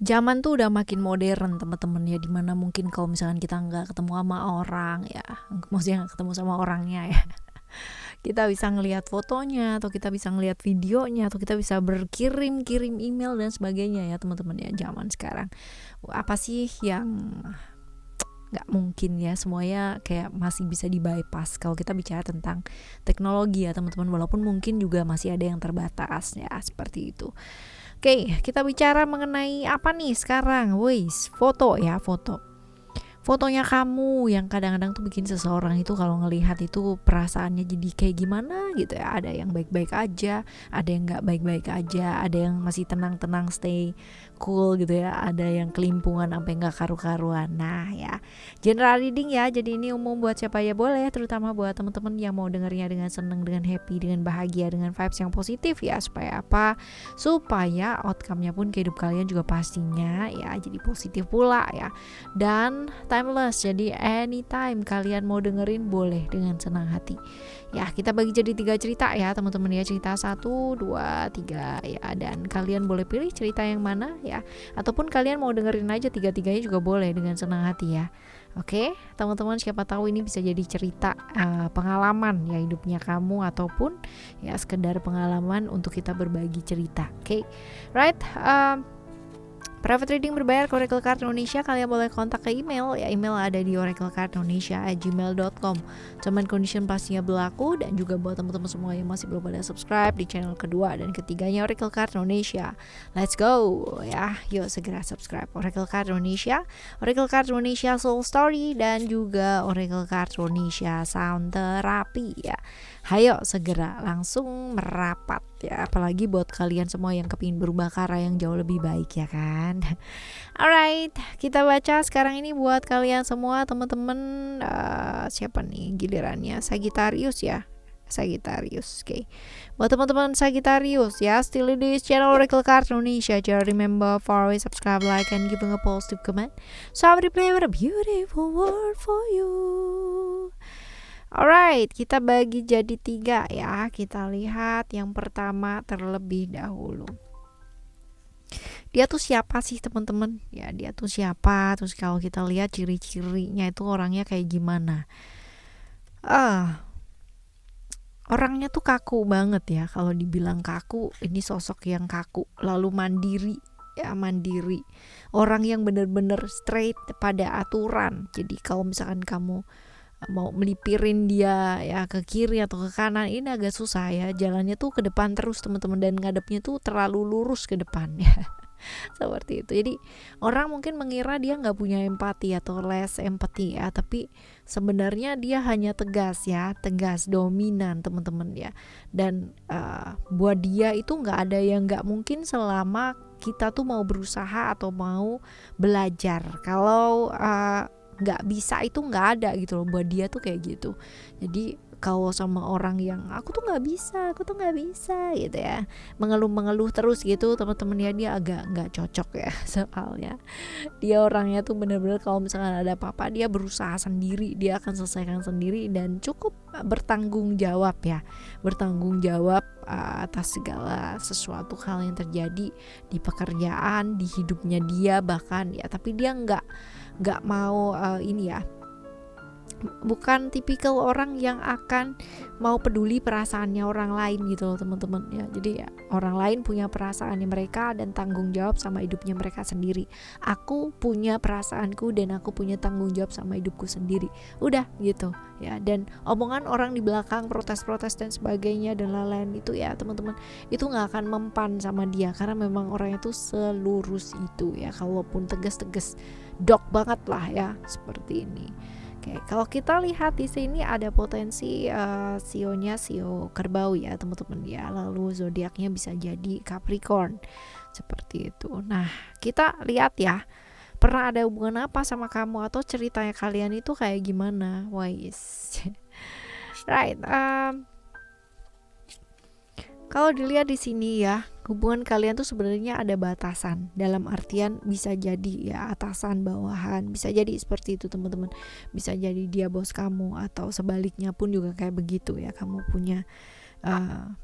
zaman tuh udah makin modern teman-teman ya, dimana mungkin kalau misalkan kita nggak ketemu sama orang ya, maksudnya nggak ketemu sama orangnya ya, kita bisa ngelihat fotonya atau kita bisa ngelihat videonya atau kita bisa berkirim email dan sebagainya ya teman-teman ya. Zaman sekarang apa sih yang nggak mungkin ya, semuanya kayak masih bisa di bypass kalau kita bicara tentang teknologi ya teman-teman, walaupun mungkin juga masih ada yang terbatas ya, seperti itu. Oke, kita bicara mengenai apa nih sekarang? Wis, foto ya, fotonya kamu yang kadang-kadang tuh bikin seseorang itu kalau ngelihat itu perasaannya jadi kayak gimana gitu ya. Ada yang baik-baik aja, ada yang nggak baik-baik aja, ada yang masih tenang-tenang stay cool gitu ya, ada yang kelimpungan sampai nggak karu-karuan. Nah ya, general reading ya, jadi ini umum buat siapa ya boleh, terutama buat teman-teman yang mau dengernya dengan seneng, dengan happy, dengan bahagia, dengan vibes yang positif ya. Supaya apa? Supaya outcome-nya pun ke hidup kalian juga pastinya ya jadi positif pula ya. Dan timeless, jadi anytime kalian mau dengerin boleh dengan senang hati ya. Kita bagi jadi 3 cerita ya teman-teman ya, cerita 1, 2, 3 ya, dan kalian boleh pilih cerita yang mana ya, ataupun kalian mau dengerin aja 3-tiganya juga boleh dengan senang hati ya. Oke teman-teman, siapa tahu ini bisa jadi cerita pengalaman ya hidupnya kamu, ataupun ya sekedar pengalaman untuk kita berbagi cerita. Oke, right. Private reading berbayar ke Oracle Card Indonesia. Kalian boleh kontak ke email ya, email ada di oraclecardindonesia@gmail.com. Cuman condition pastinya berlaku. Dan juga buat teman-teman semua yang masih belum pada subscribe di channel kedua dan ketiganya Oracle Card Indonesia, let's go ya, yuk segera subscribe Oracle Card Indonesia, Oracle Card Indonesia Soul Story, dan juga Oracle Card Indonesia Sound Therapy ya. Hayo segera langsung merapat ya, apalagi buat kalian semua yang kepingin berubah ke arah yang jauh lebih baik ya kan. Alright, kita baca sekarang ini buat kalian semua teman-teman. Siapa nih gilirannya? Sagittarius ya, Sagittarius. Oke. Buat teman-teman Sagittarius ya, still di channel Oracle Card Indonesia. Just remember, follow, subscribe, like, and giving a positive comment. So I will play with a beautiful word for you. Alright, kita bagi jadi 3 ya. Kita lihat yang pertama terlebih dahulu. Dia tuh siapa sih teman-teman? Ya, dia tuh siapa? Terus kalau kita lihat ciri-cirinya itu orangnya kayak gimana? Orangnya tuh kaku banget ya. Kalau dibilang kaku, ini sosok yang kaku, lalu mandiri. Ya, mandiri. Orang yang bener-bener straight pada aturan. Jadi kalau misalkan kamu mau melipirin dia ya ke kiri atau ke kanan, ini agak susah ya, jalannya tuh ke depan terus teman-teman, dan ngadepnya tuh terlalu lurus ke depan ya. Seperti itu. Jadi orang mungkin mengira dia nggak punya empati atau less empati ya, tapi sebenarnya dia hanya tegas ya, tegas, dominan teman-teman ya. Dan buat dia itu nggak ada yang nggak mungkin selama kita tuh mau berusaha atau mau belajar. Kalau nggak bisa itu nggak ada gitu loh, buat dia tuh kayak gitu. Jadi kalau sama orang yang aku tuh nggak bisa gitu ya, mengeluh terus gitu teman-teman ya, dia agak nggak cocok ya. Soalnya dia orangnya tuh bener-bener kalau misalkan ada apa-apa dia berusaha sendiri, dia akan selesaikan sendiri, dan cukup bertanggung jawab ya, bertanggung jawab atas segala sesuatu hal yang terjadi di pekerjaan, di hidupnya dia bahkan ya. Tapi dia nggak mau ini ya, bukan tipikal orang yang akan mau peduli perasaannya orang lain gitu loh teman-teman ya. Jadi ya, orang lain punya perasaannya mereka dan tanggung jawab sama hidupnya mereka sendiri. Aku punya perasaanku dan aku punya tanggung jawab sama hidupku sendiri. Udah gitu ya. Dan omongan orang di belakang, protes-protes dan sebagainya dan lain-lain itu ya teman-teman, itu nggak akan mempan sama dia, karena memang orangnya tuh selurus itu ya. Kalaupun tegas-tegas dok banget lah ya, seperti ini. Oke, kalau kita lihat di sini ada potensi sionya sio kerbau ya teman-teman ya. Lalu zodiaknya bisa jadi Capricorn seperti itu. Nah, kita lihat ya, pernah ada hubungan apa sama kamu atau ceritanya kalian itu kayak gimana? Wise. Right. Kalau dilihat di sini ya, hubungan kalian tuh sebenarnya ada batasan. Dalam artian bisa jadi ya atasan bawahan, bisa jadi seperti itu teman-teman. Bisa jadi dia bos kamu, atau sebaliknya pun juga kayak begitu ya. Kamu punya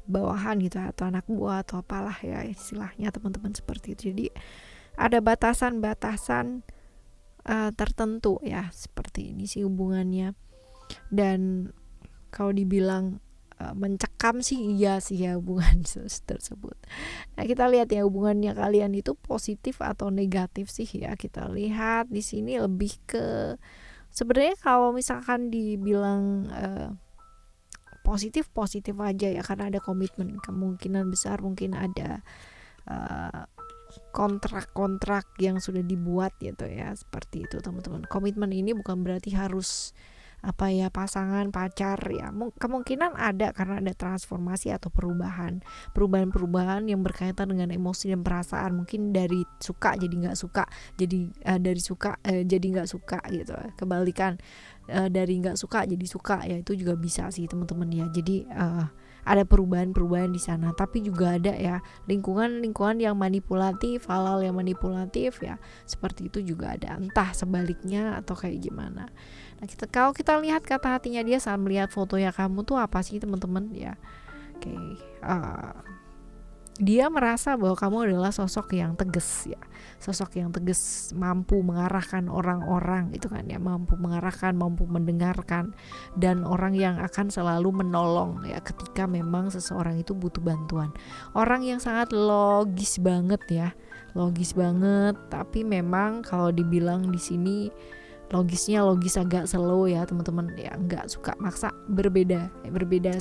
bawahan gitu, atau anak buah atau apalah ya istilahnya teman-teman, seperti itu. Jadi ada batasan-batasan tertentu ya, seperti ini sih hubungannya. Dan kalau dibilang mencekam sih iya sih ya hubungan tersebut. Nah, kita lihat ya hubungannya kalian itu positif atau negatif sih ya. Kita lihat di sini lebih ke sebenarnya kalau misalkan dibilang positif aja ya, karena ada komitmen. Kemungkinan besar mungkin ada kontrak-kontrak yang sudah dibuat gitu ya, seperti itu teman-teman. Komitmen ini bukan berarti harus pasangan, pacar ya. Kemungkinan ada karena ada transformasi atau perubahan yang berkaitan dengan emosi dan perasaan. Mungkin dari suka jadi nggak suka, jadi dari suka jadi nggak suka gitu. Kebalikan, dari nggak suka jadi suka ya, itu juga bisa sih teman-teman ya. Jadi ada perubahan di sana, tapi juga ada ya lingkungan yang manipulatif, hal-hal yang manipulatif ya, seperti itu juga ada, entah sebaliknya atau kayak gimana. Nah, kalau kita lihat kata hatinya dia saat melihat fotonya kamu tuh apa sih teman-teman ya. Oke, dia merasa bahwa kamu adalah sosok yang tegas ya, sosok yang tegas, mampu mengarahkan orang-orang itu kan ya, mampu mengarahkan, mampu mendengarkan, dan orang yang akan selalu menolong ya ketika memang seseorang itu butuh bantuan. Orang yang sangat logis banget ya, tapi memang kalau dibilang di sini logisnya logis agak slow ya teman-teman ya, nggak suka maksa, berbeda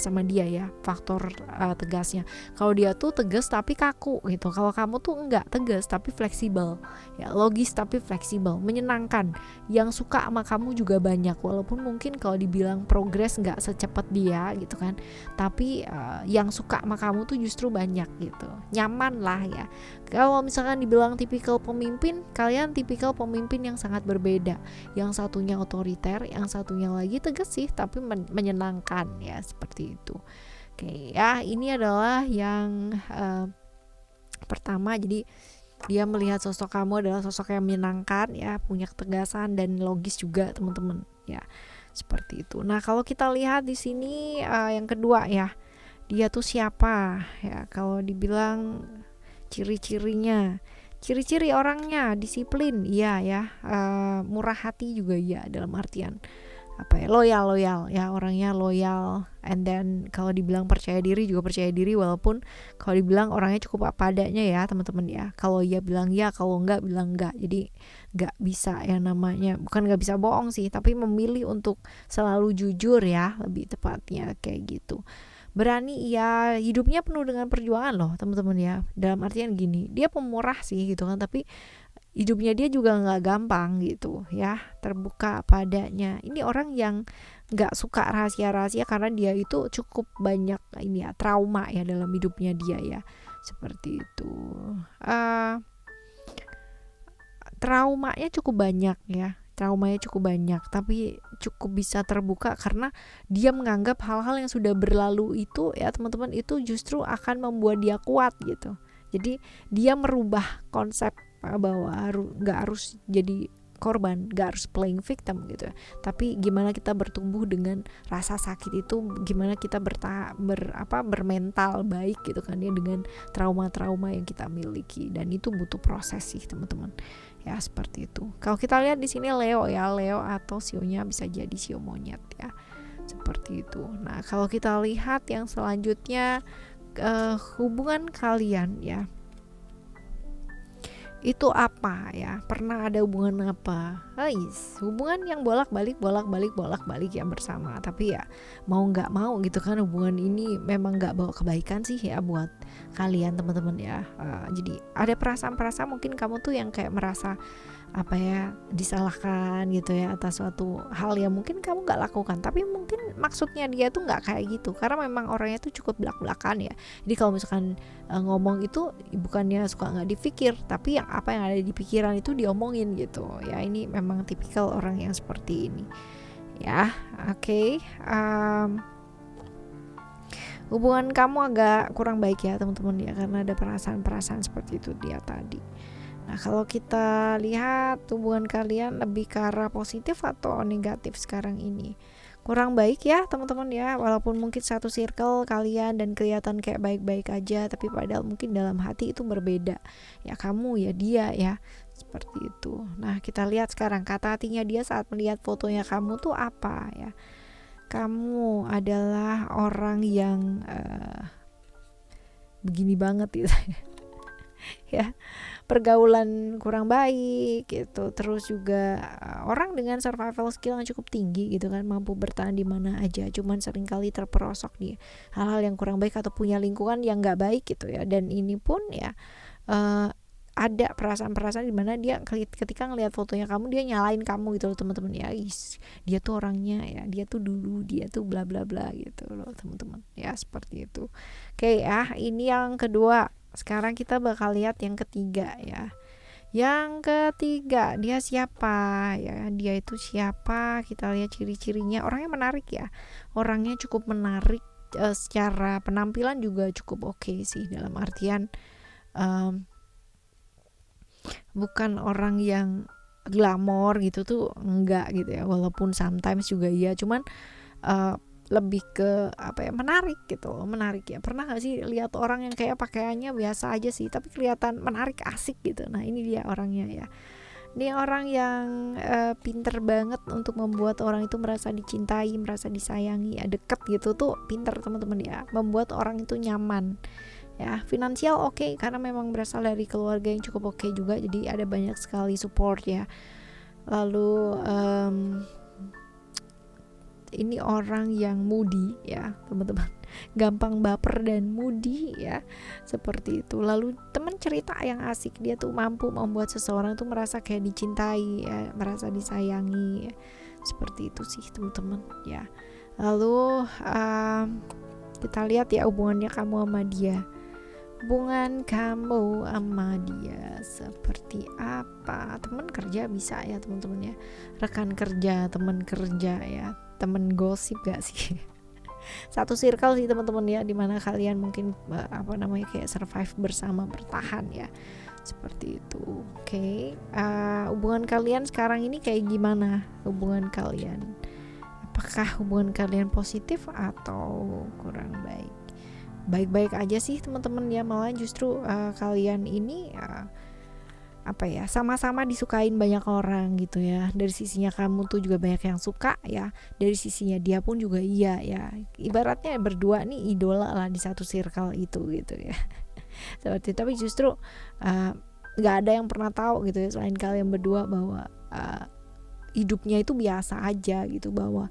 sama dia ya faktor tegasnya. Kalau dia tuh tegas tapi kaku gitu, kalau kamu tuh enggak, tegas tapi fleksibel ya, logis tapi fleksibel, menyenangkan. Yang suka sama kamu juga banyak, walaupun mungkin kalau dibilang progres nggak secepat dia gitu kan, tapi yang suka sama kamu tuh justru banyak gitu, nyaman lah ya. Kalau misalkan dibilang tipikal pemimpin, kalian tipikal pemimpin yang sangat berbeda. Yang satunya otoriter, yang satunya lagi tegas sih tapi menyenangkan ya, seperti itu. Oke ya, ini adalah yang pertama. Jadi dia melihat sosok kamu adalah sosok yang menyenangkan ya, punya ketegasan dan logis juga teman-teman ya, seperti itu. Nah, kalau kita lihat di sini yang kedua ya, dia tuh siapa ya. Kalau dibilang ciri-ciri orangnya disiplin, iya ya, murah hati juga ya, dalam artian loyal ya, orangnya loyal. And then kalau dibilang percaya diri juga percaya diri, walaupun kalau dibilang orangnya cukup apa adanya ya teman-teman ya. Kalau iya bilang ya, kalau enggak bilang enggak. Jadi enggak bisa yang namanya, bukan enggak bisa bohong sih, tapi memilih untuk selalu jujur ya, lebih tepatnya kayak gitu. Berani ya, hidupnya penuh dengan perjuangan loh teman-teman ya, dalam artian gini, dia pemurah sih gitu kan, tapi hidupnya dia juga nggak gampang gitu ya, terbuka padanya. Ini orang yang nggak suka rahasia-rahasia karena dia itu cukup banyak ini ya, trauma ya dalam hidupnya dia ya, seperti itu. Traumanya cukup banyak, tapi cukup bisa terbuka karena dia menganggap hal-hal yang sudah berlalu itu ya teman-teman, itu justru akan membuat dia kuat gitu. Jadi dia merubah konsep bahwa nggak harus jadi korban, gak harus playing victim gitu ya, tapi gimana kita bertumbuh dengan rasa sakit itu, gimana kita bermental baik gitu kan ya, dengan trauma-trauma yang kita miliki, dan itu butuh proses sih teman-teman ya, seperti itu. Kalau kita lihat di sini Leo ya, Leo atau sionya bisa jadi sio monyet ya, seperti itu. Nah, kalau kita lihat yang selanjutnya, hubungan kalian ya, itu apa ya, pernah ada hubungan apa? Hubungan yang bolak-balik ya bersama, tapi ya mau nggak mau gitu kan, hubungan ini memang nggak bawa kebaikan sih ya buat kalian teman-teman ya. Jadi ada perasaan mungkin kamu tuh yang kayak merasa disalahkan gitu ya atas suatu hal yang mungkin kamu nggak lakukan, tapi mungkin maksudnya dia tuh nggak kayak gitu, karena memang orangnya tuh cukup belak-belakan ya. Jadi kalau misalkan ngomong itu bukannya suka nggak dipikir, tapi yang apa yang ada di pikiran itu diomongin gitu ya. Ini memang tipikal orang yang seperti ini ya. Oke. Hubungan kamu agak kurang baik ya teman-teman ya, karena ada perasaan seperti itu dia tadi. Nah, kalau kita lihat hubungan kalian lebih ke arah positif atau negatif sekarang ini. kurang baik ya teman-teman ya. Walaupun mungkin satu circle kalian dan kelihatan kayak baik-baik aja, tapi padahal mungkin dalam hati itu berbeda ya, kamu ya dia ya, seperti itu. Nah kita lihat sekarang kata hatinya dia saat melihat fotonya kamu tuh apa ya. Kamu adalah orang yang begini banget gitu ya, pergaulan kurang baik gitu, terus juga orang dengan survival skill yang cukup tinggi gitu kan, mampu bertahan di mana aja, cuman seringkali terperosok di hal-hal yang kurang baik atau punya lingkungan yang nggak baik gitu ya. Dan ini pun ya ada perasaan-perasaan di mana dia ketika ngelihat fotonya kamu dia nyalain kamu gitu loh teman-teman ya. Dia tuh orangnya ya, dia tuh dulu dia tuh bla bla bla gitu loh teman-teman ya, seperti itu. Oke ya, ini yang kedua. Sekarang kita bakal lihat yang ketiga ya. Yang ketiga, dia siapa ya? Dia itu siapa? Kita lihat ciri-cirinya. Orangnya menarik ya. Orangnya cukup menarik, secara penampilan juga cukup oke sih, dalam artian bukan orang yang glamor gitu tuh enggak gitu ya. Walaupun sometimes juga iya, cuman lebih ke apa ya, menarik gitu loh, menarik ya. Pernah gak sih lihat orang yang kayak pakaiannya biasa aja sih tapi kelihatan menarik, asik gitu. Nah ini dia orangnya ya. Ini orang yang pinter banget untuk membuat orang itu merasa dicintai, merasa disayangi ya, deket gitu tuh pinter teman-teman ya, membuat orang itu nyaman ya. Finansial oke, karena memang berasal dari keluarga yang cukup oke juga, jadi ada banyak sekali support ya. Lalu ini orang yang moody ya teman-teman, gampang baper dan moody ya, seperti itu. Lalu teman cerita yang asik, dia tuh mampu membuat seseorang tuh merasa kayak dicintai ya, merasa disayangi ya. Seperti itu sih teman-teman ya. Lalu kita lihat ya hubungannya kamu sama dia. Hubungan kamu sama dia seperti apa? Teman kerja bisa ya teman-teman ya, rekan kerja, teman kerja ya, temen gosip gak sih? Satu circle sih teman-teman ya, dimana kalian mungkin kayak survive bersama, bertahan ya, seperti itu. Oke. Hubungan kalian sekarang ini kayak gimana? Hubungan kalian, apakah hubungan kalian positif atau kurang baik? Baik-baik aja sih teman-teman ya, malah justru kalian ini sama-sama disukain banyak orang gitu ya. Dari sisinya kamu tuh juga banyak yang suka ya, dari sisinya dia pun juga iya ya. Ibaratnya berdua nih idola lah di satu circle itu gitu ya. Seperti itu. Tapi justru gak ada yang pernah tahu gitu ya selain kalian berdua bahwa hidupnya itu biasa aja gitu, bahwa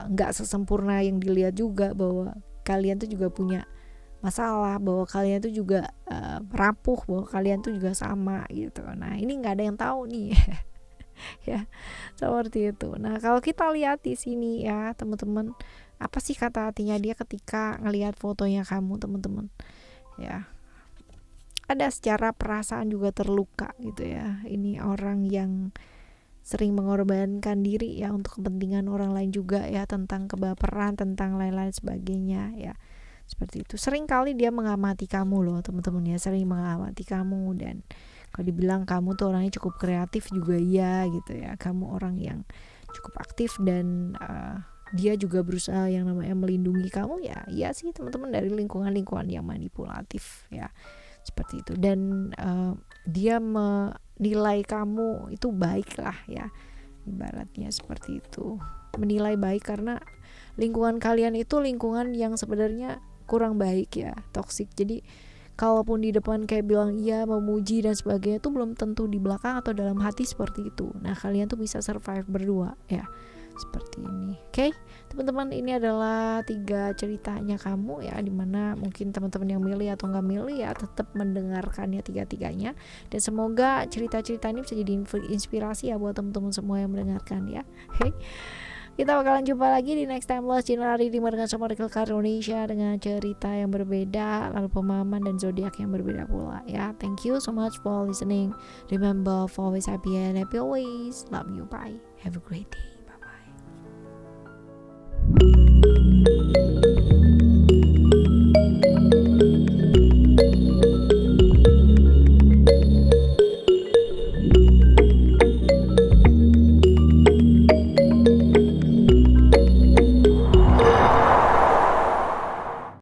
gak sesempurna yang dilihat juga, bahwa kalian tuh juga punya masalah, bahwa kalian tuh juga rapuh, bahwa kalian tuh juga sama gitu. Nah ini nggak ada yang tahu nih ya, seperti itu. Nah kalau kita lihat di sini ya teman-teman, apa sih kata hatinya dia ketika ngelihat fotonya kamu teman-teman ya? Ada secara perasaan juga terluka gitu ya. Ini orang yang sering mengorbankan diri ya untuk kepentingan orang lain juga ya, tentang kebaperan, tentang lain-lain sebagainya ya, seperti itu. Sering kali dia mengamati kamu loh teman-teman ya, sering mengamati kamu. Dan kalau dibilang kamu tuh orangnya cukup kreatif juga iya gitu ya, kamu orang yang cukup aktif dan dia juga berusaha yang namanya melindungi kamu ya. Iya sih teman-teman, dari lingkungan-lingkungan yang manipulatif ya, seperti itu. Dan dia menilai kamu itu baik lah ya, ibaratnya seperti itu, menilai baik karena lingkungan kalian itu lingkungan yang sebenarnya kurang baik ya, toksik. Jadi kalaupun di depan kayak bilang iya, memuji dan sebagainya, itu belum tentu di belakang atau dalam hati seperti itu. Nah kalian tuh bisa survive berdua ya, seperti ini. Oke, teman-teman, ini adalah 3 ceritanya kamu ya, dimana mungkin teman-teman yang milih atau nggak milih ya tetap mendengarkannya 3-tiganya. Dan semoga cerita-cerita ini bisa jadi inspirasi ya buat teman-teman semua yang mendengarkan ya. Oke, kita bakalan jumpa lagi di next time lost channel hari ini dengan sama Oracle Card Indonesia dengan cerita yang berbeda, lalu pemahaman dan zodiak yang berbeda pula ya. Thank you so much for listening. Remember, for always happy and happy always. Love you, bye. Have a great day. Bye bye.